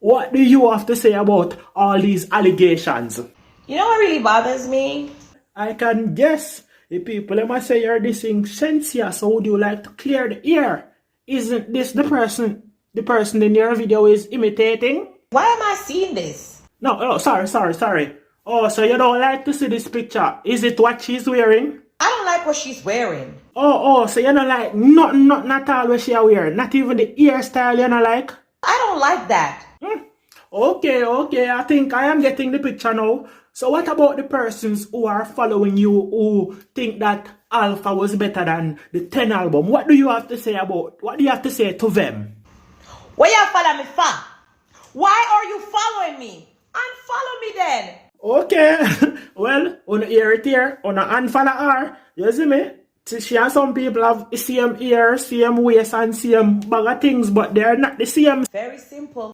What do you have to say about all these allegations? You know what really bothers me? I can guess. The people must say you're dissing Shenseea, so would you like to clear the air? Isn't this the person in your video is imitating? Why am I seeing this? No, sorry. Oh, so you don't like to see this picture? Is it what she's wearing? I don't like what she's wearing. Oh, so you don't like nothing at all what she wear? Not even the hairstyle you don't like? I don't like that. Okay, I think I am getting the picture now. So what about the persons who are following you who think that Alpha was better than the 10 album? What do you have to say to them? What you follow me for? Why are you following me? Unfollow me then. Okay, well, on hear it here, on unfollow her, you see me? She and some people have the same ear, same waist and same bag of things, but they're not the same. Very simple.